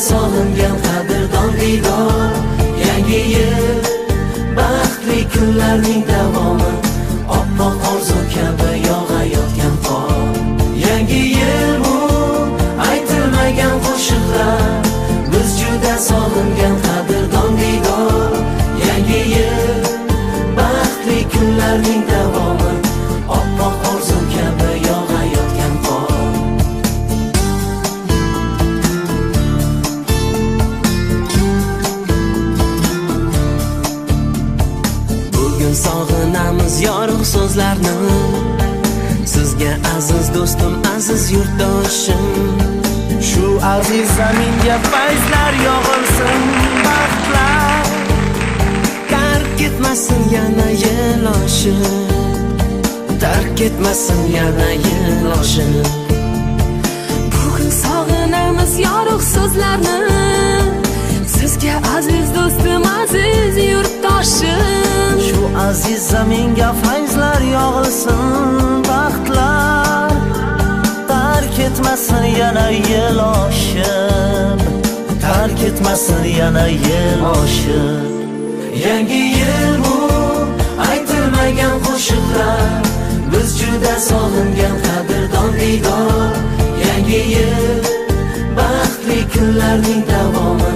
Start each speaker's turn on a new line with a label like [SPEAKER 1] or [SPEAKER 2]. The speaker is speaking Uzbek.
[SPEAKER 1] sog'ingan qadrdon diydor. Yangi yil baxtli kunlarning davomi, oppoq orzu kabi yog'ayotgan qor. Yangi yil bu aytilmagan qo'shiqlar, biz juda sog'ingan qadrdon diydor. Yangi yil baxtli kunlarning davomi, oppoq orzu kabi yog'ayotgan qor. Bugun sog'inamiz yorug' so'zlarni, sizga aziz do'stim, aziz yurtdoshim.
[SPEAKER 2] Shu aziz zaminga fayzlar yog'ilsin, baxtlar
[SPEAKER 1] Tark etmasin yana yil oshib, tark etmasin yana yil oshib.
[SPEAKER 3] Bugun sog'inamiz yorug' so'zlarni, sizga aziz do'stim, aziz yurtdoshim.
[SPEAKER 2] Shu aziz zaminga fayzlar yog'ilsin, baxtlar tark etmasin yana yil oshib, tark etmasin yana yil oshib.
[SPEAKER 1] Yangi yil bu aytilmagan qo'shiqlar, biz juda sog'ingan qadrdon diydor. Yangi yil baxtli kunlarning davomi,